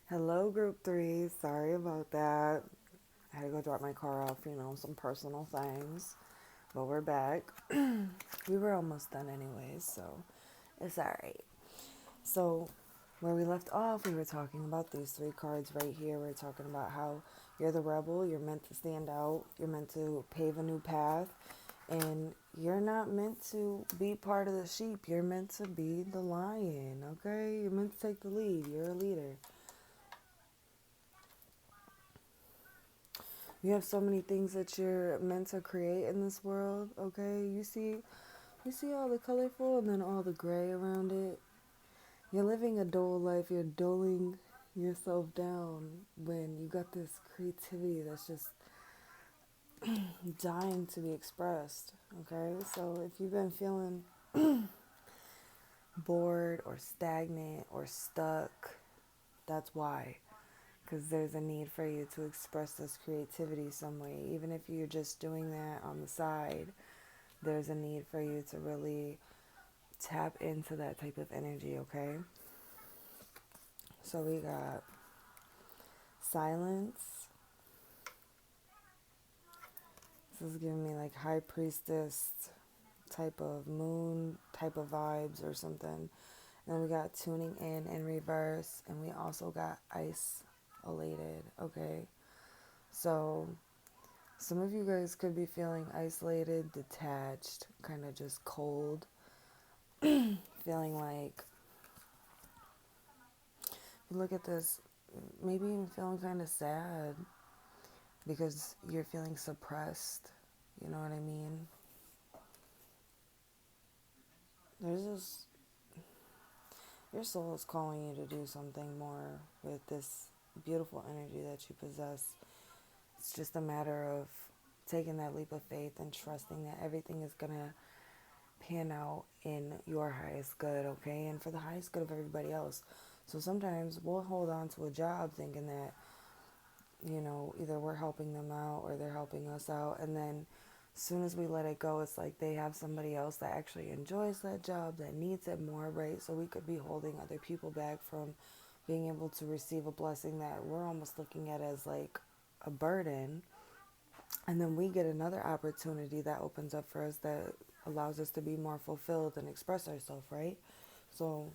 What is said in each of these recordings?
Hello, group three. Sorry about that. I had to go drop my car off, some personal things. But we're back. We were almost done anyways, so it's alright. So, where we left off, we were talking about these three cards right here. We're talking about how you're the rebel, you're meant to stand out, you're meant to pave a new path, and you're not meant to be part of the sheep. You're meant to be the lion, okay? You're meant to take the lead. You're a leader. You have so many things that you're meant to create in this world, okay? You see all the colorful and then all the gray around it. You're living a dull life. You're dulling yourself down when you got this creativity that's just dying to be expressed, okay? So if you've been feeling bored or stagnant or stuck, that's why. Because there's a need for you to express this creativity some way. Even if you're just doing that on the side, there's a need for you to really tap into that type of energy, okay? So we got silence. This is giving me like high priestess type of moon type of vibes or something. And then we got tuning in reverse, and we also got isolated, okay? So some of you guys could be feeling isolated, detached, kind of just cold, feeling like, you look at this, maybe even feeling kind of sad because you're feeling suppressed. You know what I mean? There's this, your soul is calling you to do something more with this beautiful energy that you possess. It's just a matter of taking that leap of faith and trusting that everything is going to pan out in your highest good, okay? And for the highest good of everybody else. So sometimes we'll hold on to a job thinking that, either we're helping them out or they're helping us out. And then as soon as we let it go, it's like they have somebody else that actually enjoys that job, that needs it more, right? So we could be holding other people back from being able to receive a blessing that we're almost looking at as like a burden. And then we get another opportunity that opens up for us that allows us to be more fulfilled and express ourselves, right? So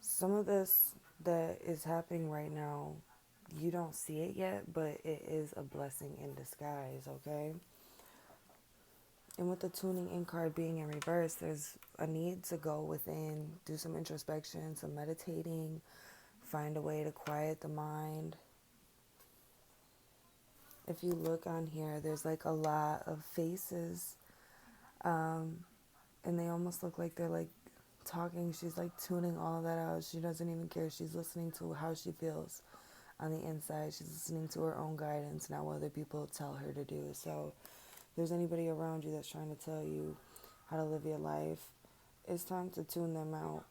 some of this that is happening right now, you don't see it yet, but it is a blessing in disguise, okay? And with the tuning in card being in reverse, there's a need to go within, do some introspection, some meditating, find a way to quiet the mind. If you look on here, there's like a lot of faces, and they almost look like they're like talking. She's like tuning all of that out. She doesn't even care. She's listening to how she feels on the inside. She's listening to her own guidance, not what other people tell her to do. So if there's anybody around you that's trying to tell you how to live your life, it's time to tune them out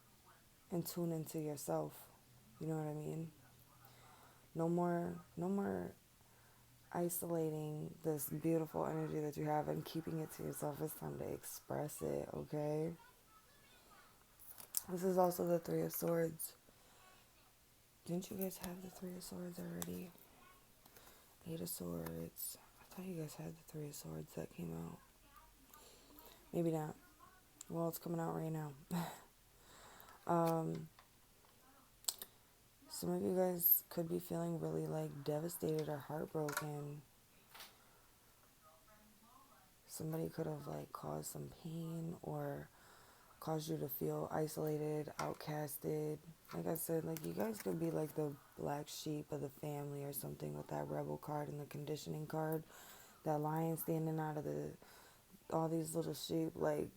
and tune into yourself. You know what I mean? No more isolating this beautiful energy that you have and keeping it to yourself. It's time to express it, okay? This is also the Three of Swords. Didn't you guys have the Three of Swords already? Eight of Swords. I thought you guys had the Three of Swords that came out. Maybe not. Well, it's coming out right now. Some of you guys could be feeling really like devastated or heartbroken. Somebody could have like caused some pain or caused you to feel isolated, outcasted. Like I said, like you guys could be like the black sheep of the family or something with that rebel card and the conditioning card. That lion standing out of all these little sheep. Like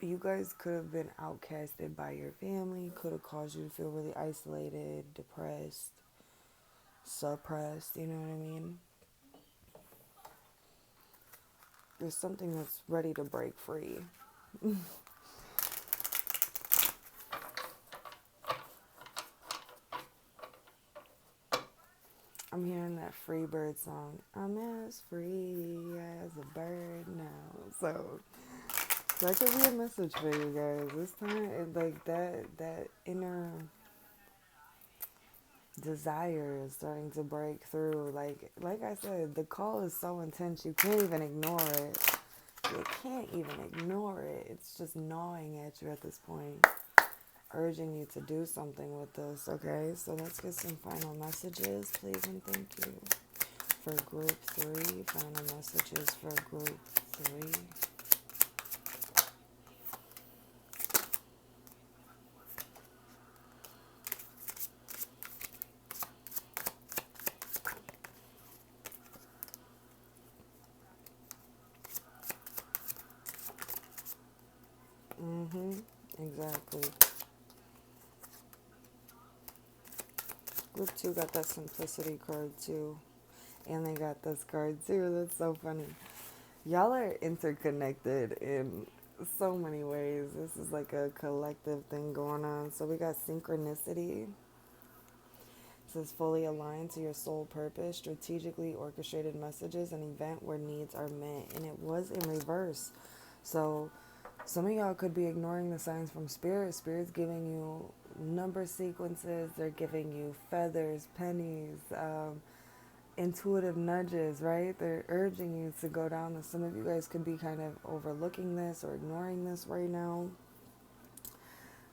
you guys could have been outcasted by your family, could have caused you to feel really isolated, depressed, suppressed, you know what I mean? There's something that's ready to break free. I'm hearing that free bird song. I'm as free as a bird now. So that could be a message for you guys. This time, like that inner desire is starting to break through. Like I said, the call is so intense you can't even ignore it. You can't even ignore it. It's just gnawing at you at this point, urging you to do something with this. Okay, so let's get some final messages, please and thank you. For group 3, final messages for group 3. Exactly. Group 2 got that simplicity card too. And they got this card too. That's so funny. Y'all are interconnected in so many ways. This is like a collective thing going on. So we got synchronicity. It says fully aligned to your soul purpose, strategically orchestrated messages, an event where needs are met. And it was in reverse. So some of y'all could be ignoring the signs from Spirit. Spirit's giving you number sequences. They're giving you feathers, pennies, intuitive nudges, right? They're urging you to go down this. Some of you guys could be kind of overlooking this or ignoring this right now.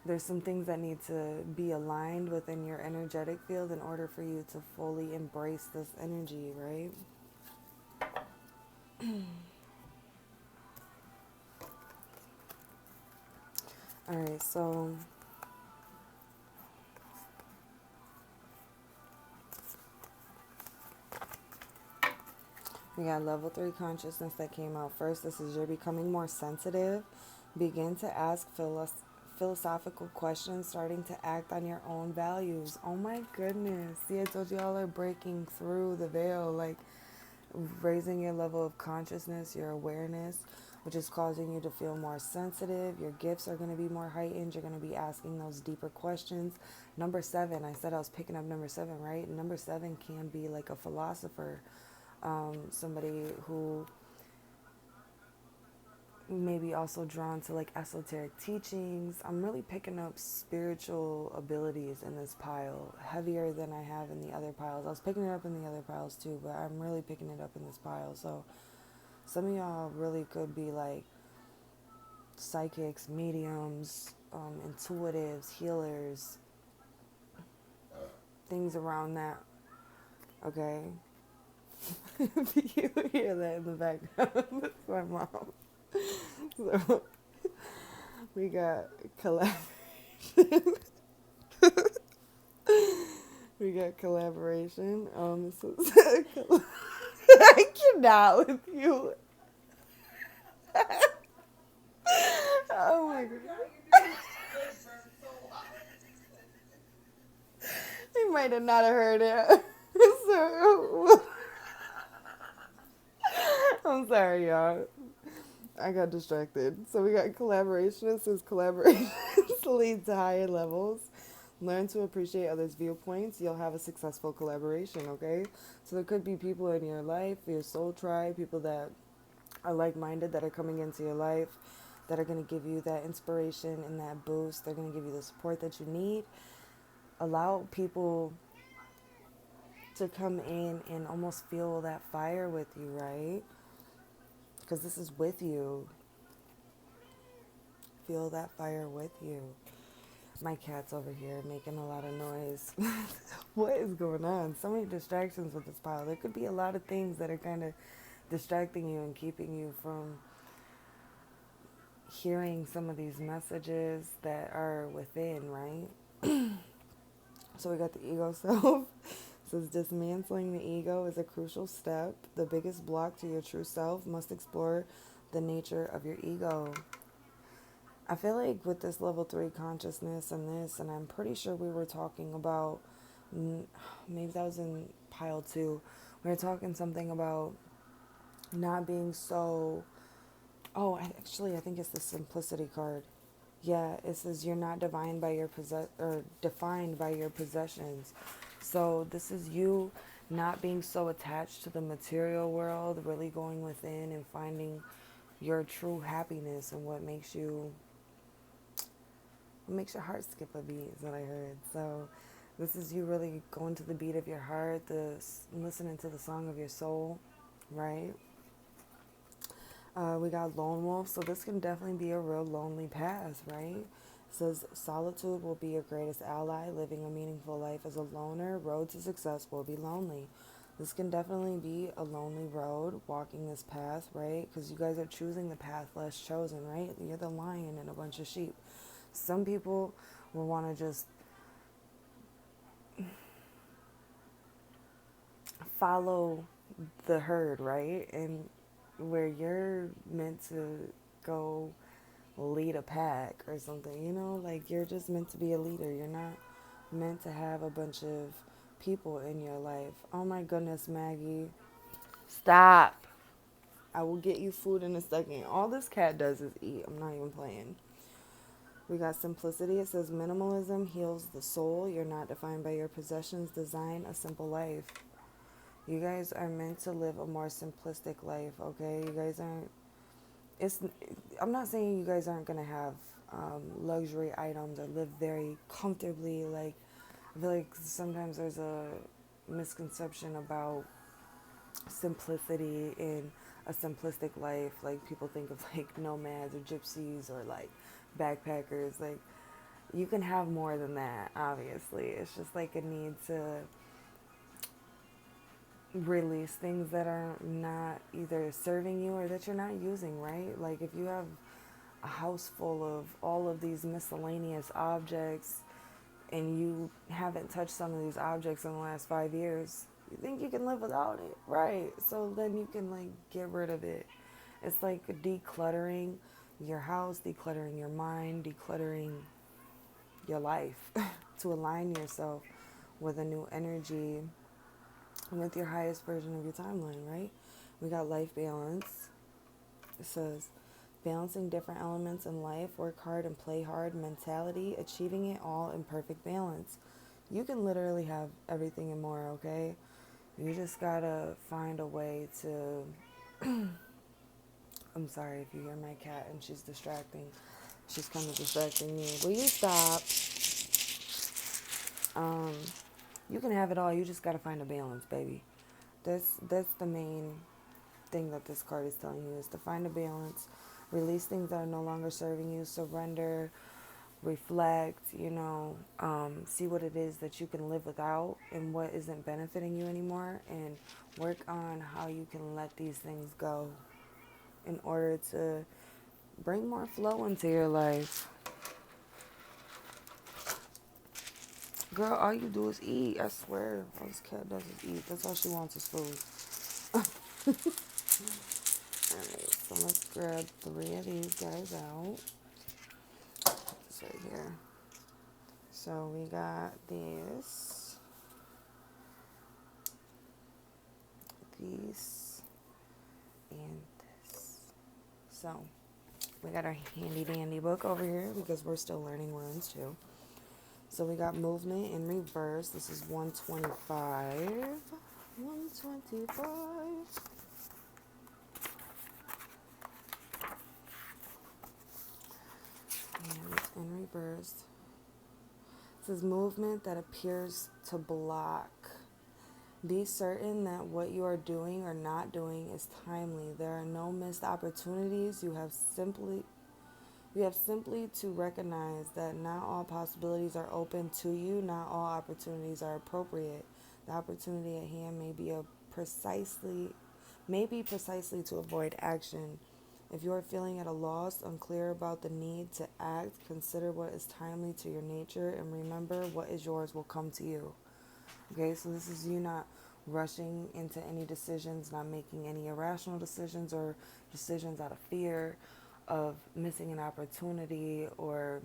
There's some things that need to be aligned within your energetic field in order for you to fully embrace this energy, right? All right, so we got level 3 consciousness that came out first. This is you're becoming more sensitive. Begin to ask philosophical questions, starting to act on your own values. Oh my goodness. See, I told you all are breaking through the veil, like raising your level of consciousness, your awareness, which is causing you to feel more sensitive. Your gifts are going to be more heightened. You're going to be asking those deeper questions. Number 7, I said I was picking up number 7, right? Number 7 can be like a philosopher, somebody who maybe also drawn to like esoteric teachings. I'm really picking up spiritual abilities in this pile, heavier than I have in the other piles. I was picking it up in the other piles too, but I'm really picking it up in this pile. So some of y'all really could be like psychics, mediums, intuitives, healers, things around that. Okay. You hear that in the background. That's my mom. So we got collaboration. We got collaboration. This is I cannot with you. Oh my god. You might have not heard it. So, I'm sorry, y'all. I got distracted. So we got collaboration. It says collaborations lead to higher levels. Learn to appreciate others' viewpoints. You'll have a successful collaboration, okay? So there could be people in your life, your soul tribe, people that are like-minded that are coming into your life, that are going to give you that inspiration and that boost. They're going to give you the support that you need. Allow people to come in and almost feel that fire with you, right? Because this is with you. Feel that fire with you. My cat's over here making a lot of noise. What is going on? So many distractions with this pile. There could be a lot of things that are kind of distracting you and keeping you from hearing some of these messages that are within, right? So we got the ego self. It says dismantling the ego is a crucial step. The biggest block to your true self must explore the nature of your ego. I feel like with this level 3 consciousness and this, and I'm pretty sure we were talking about, maybe that was in pile 2, we were talking something about not being so, I think it's the simplicity card. Yeah, it says you're not defined by your defined by your possessions. So this is you not being so attached to the material world, really going within and finding your true happiness and what makes your heart skip a beat is what I heard. So This is you really going to the beat of your heart, listening to the song of your soul, right? We got lone wolf, so this can definitely be a real lonely path, right? It says solitude will be your greatest ally. Living a meaningful life as a loner, road to success will be lonely. This can definitely be a lonely road, walking this path, right? Because you guys are choosing the path less chosen, right? You're the lion in a bunch of sheep. Some people will want to just follow the herd, right? And where you're meant to go lead a pack or something, like you're just meant to be a leader. You're not meant to have a bunch of people in your life. Oh my goodness, Maggie. Stop. I will get you food in a second. All this cat does is eat. I'm not even playing. We got simplicity. It says minimalism heals the soul. You're not defined by your possessions. Design a simple life. You guys are meant to live a more simplistic life, okay? You guys aren't, it's, I'm not saying you guys aren't going to have luxury items or live very comfortably. Like, I feel like sometimes there's a misconception about simplicity in a simplistic life. Like, people think of like nomads or gypsies or like backpackers. Like, you can have more than that, obviously. It's just like a need to release things that are not either serving you or that you're not using, right? Like if you have a house full of all of these miscellaneous objects and you haven't touched some of these objects in the last 5 years, you think you can live without it, right? So then you can like get rid of it. It's like decluttering your house, decluttering your mind, decluttering your life to align yourself with a new energy, with your highest version of your timeline, right? We got life balance. It says balancing different elements in life, work hard and play hard mentality, achieving it all in perfect balance. You can literally have everything and more, okay? You just gotta find a way to. I'm sorry if you hear my cat and she's distracting. She's kind of distracting me. Will you stop? Um, you can have it all. You just gotta find a balance, baby. That's the main thing that this card is telling you, is to find a balance, release things that are no longer serving you, surrender, reflect, see what it is that you can live without and what isn't benefiting you anymore, and work on how you can let these things go in order to bring more flow into your life. Girl, all you do is eat. I swear. All this cat does is eat. That's all she wants is food. Alright, so let's grab 3 of these guys out. This right here. So we got these, and this. So we got our handy dandy book over here because we're still learning words too. So we got movement in reverse. This is 125. 125. And in reverse. It says movement that appears to block. Be certain that what you are doing or not doing is timely. There are no missed opportunities. You have simply to recognize that not all possibilities are open to you. Not all opportunities are appropriate. The opportunity at hand may be precisely to avoid action. If you are feeling at a loss, unclear about the need to act, consider what is timely to your nature, and remember what is yours will come to you. Okay, so this is you not rushing into any decisions, not making any irrational decisions or decisions out of fear of missing an opportunity, or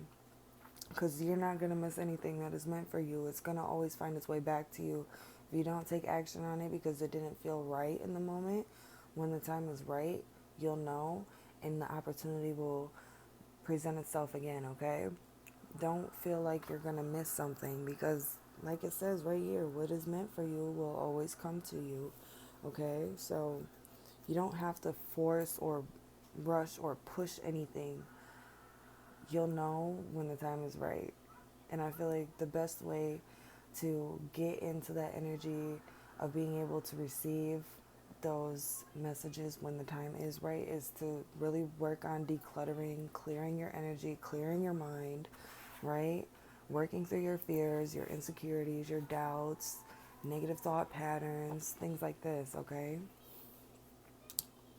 because you're not going to miss anything that is meant for you. It's going to always find its way back to you. If you don't take action on it because it didn't feel right in the moment, when the time is right, you'll know, and the opportunity will present itself again, okay? Don't feel like you're going to miss something, because like it says right here, what is meant for you will always come to you, okay? So you don't have to force or rush or push anything. You'll know when the time is right. And I feel like the best way to get into that energy of being able to receive those messages when the time is right is to really work on decluttering, clearing your energy, clearing your mind, right? Working through your fears, your insecurities, your doubts, negative thought patterns, things like this, okay?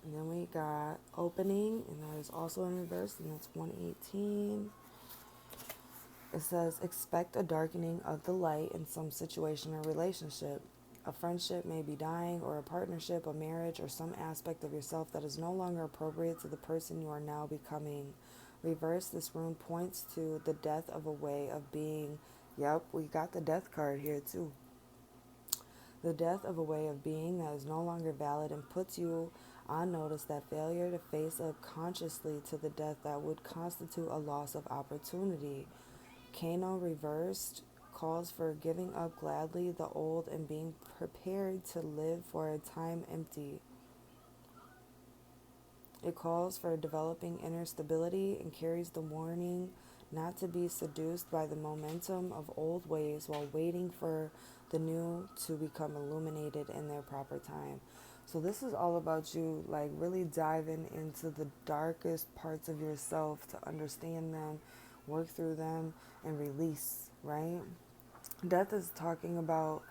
And then we got opening, and that is also in reverse, and that's 118. It says, expect a darkening of the light in some situation or relationship. A friendship may be dying, or a partnership, a marriage, or some aspect of yourself that is no longer appropriate to the person you are now becoming. Reverse, this rune points to the death of a way of being. Yep, we got the death card here too. The death of a way of being that is no longer valid and puts you on notice that failure to face up consciously to the death that would constitute a loss of opportunity. Kano reversed calls for giving up gladly the old and being prepared to live for a time empty. It calls for developing inner stability and carries the warning not to be seduced by the momentum of old ways while waiting for the new to become illuminated in their proper time. So this is all about you like really diving into the darkest parts of yourself to understand them, work through them, and release, right? Death is talking about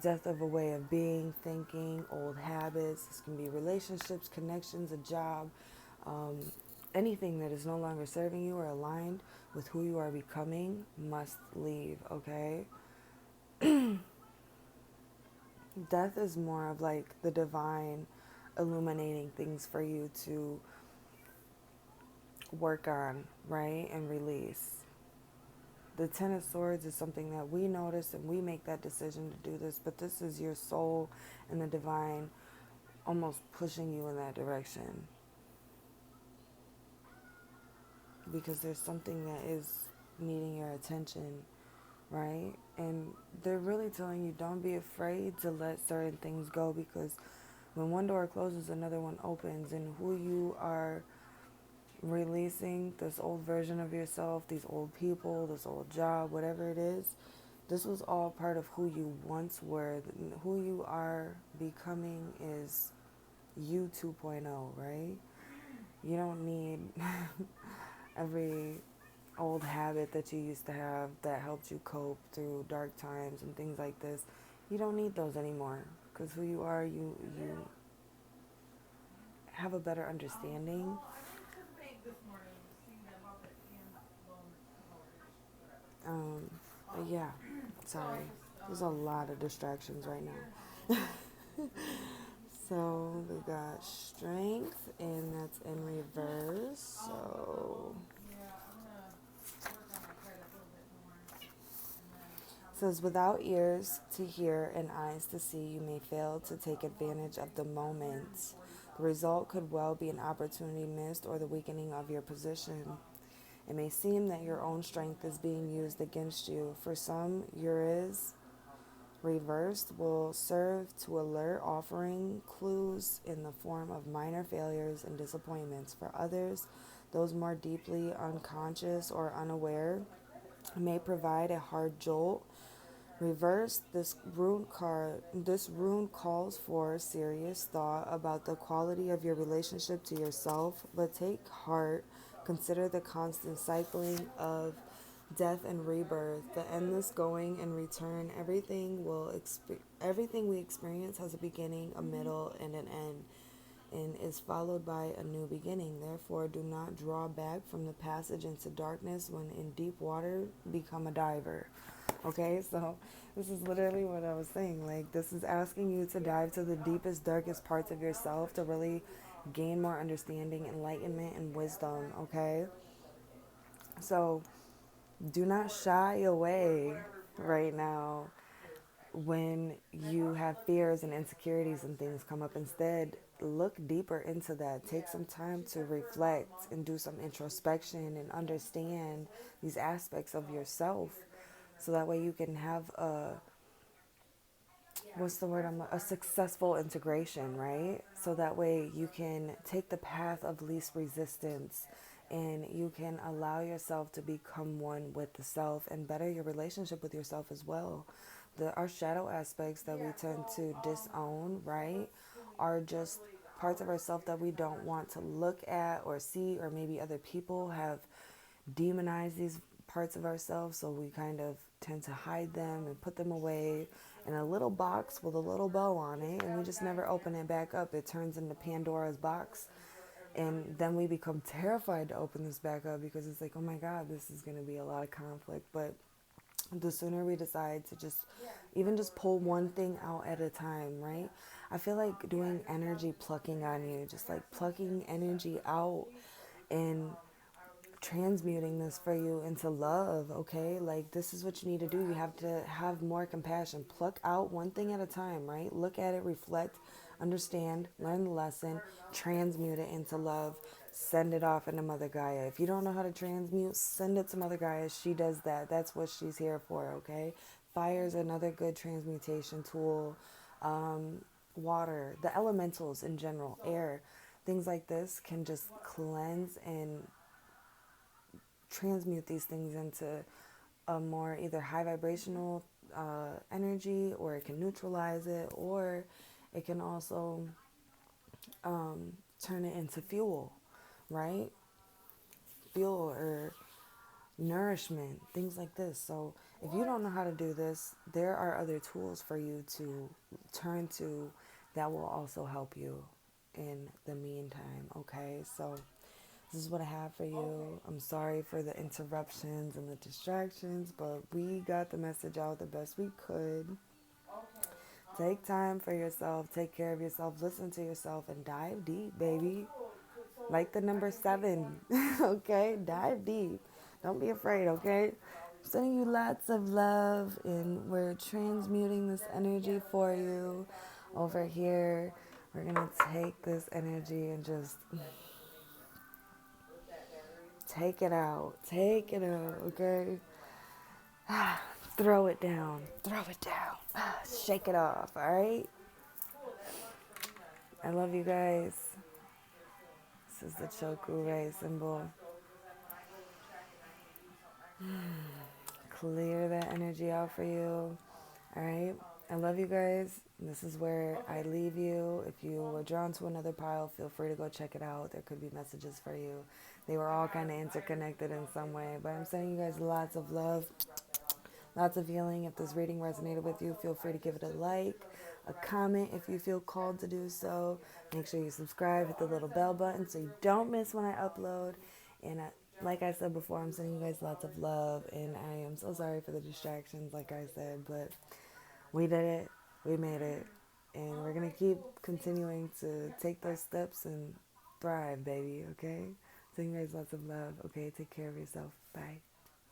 death of a way of being, thinking, old habits. This can be relationships, connections, a job, um, anything that is no longer serving you or aligned with who you are becoming must leave, okay? Death is more of like the divine illuminating things for you to work on, right? And release. The Ten of Swords is something that we notice and we make that decision to do this, but this is your soul and the divine almost pushing you in that direction. Because there's something that is needing your attention, right? And they're really telling you don't be afraid to let certain things go, because when one door closes, another one opens, and who you are releasing, this old version of yourself, these old people, this old job, whatever it is, this was all part of who you once were. Who you are becoming is you 2.0, right? You don't need every old habit that you used to have that helped you cope through dark times and things like this. You don't need those anymore, because who you are, you have a better understanding. But yeah, sorry. There's a lot of distractions right now. So we got strength, and that's in reverse. So it says, without ears to hear and eyes to see, you may fail to take advantage of the moment. The result could well be an opportunity missed or the weakening of your position. It may seem that your own strength is being used against you. For some, Uri's reversed will serve to alert, offering clues in the form of minor failures and disappointments. For others, those more deeply unconscious or unaware, may provide a hard jolt. Reversed, this rune calls for serious thought about the quality of your relationship to yourself, but take heart. Consider the constant cycling of death and rebirth, the endless going and return. Everything we experience has a beginning, a middle, and an end, and is followed by a new beginning. Therefore, do not draw back from the passage into darkness. When in deep water, become a diver. Okay, so this is literally what I was saying. Like, this is asking you to dive to the deepest, darkest parts of yourself to really gain more understanding, enlightenment, and wisdom. Okay, so do not shy away right now when you have fears and insecurities and things come up. Instead, look deeper into that. Take some time to reflect and do some introspection and understand these aspects of yourself, so that way you can have a successful integration, right? So that way you can take the path of least resistance, and you can allow yourself to become one with the self and better your relationship with yourself as well. our shadow aspects that we tend to disown, right, are just parts of ourselves that we don't want to look at or see, or maybe other people have demonized these parts of ourselves, so we kind of tend to hide them and put them away in a little box with a little bow on it, and we just never open it back up. It turns into Pandora's box, and then we become terrified to open this back up because it's like, oh my God, this is going to be a lot of conflict. But the sooner we decide to just even just pull one thing out at a time, right? I feel like doing energy plucking on you, just like plucking energy out and transmuting this for you into love, okay? Like, this is what you need to do. You have to have more compassion. Pluck out one thing at a time, right? Look at it, reflect, understand, learn the lesson, transmute it into love, send it off into Mother Gaia. If you don't know how to transmute, send it to Mother Gaia. She does that. That's what she's here for, okay? Fire is another good transmutation tool. Water, the elementals in general, air, things like this can just cleanse and transmute these things into a more either high vibrational energy, or it can neutralize it, or it can also turn it into fuel, right? Fuel or nourishment, things like this. So if you don't know how to do this, there are other tools for you to turn to that will also help you in the meantime, okay? So this is what I have for you. I'm sorry for the interruptions and the distractions, but we got the message out the best we could. Take time for yourself. Take care of yourself. Listen to yourself and dive deep, baby. Like the number 7, okay? Dive deep. Don't be afraid, okay? I'm sending you lots of love, and we're transmuting this energy for you over here. We're going to take this energy and just take it out. Take it out, okay? Throw it down. Throw it down. Shake it off, all right? I love you guys. This is the Choku symbol. Clear that energy out for you. All right. I love you guys. This is where I leave you. If you were drawn to another pile, feel free to go check it out. There could be messages for you. They were all kind of interconnected in some way. But I'm sending you guys lots of love, lots of healing. If this reading resonated with you, feel free to give it a like, a comment if you feel called to do so. Make sure you subscribe, hit the little bell button so you don't miss when I upload. And like I said before, I'm sending you guys lots of love, and I am so sorry for the distractions, like I said, but we did it, we made it, and we're going to keep continuing to take those steps and thrive, baby, okay? Sending you guys lots of love, okay? Take care of yourself. Bye.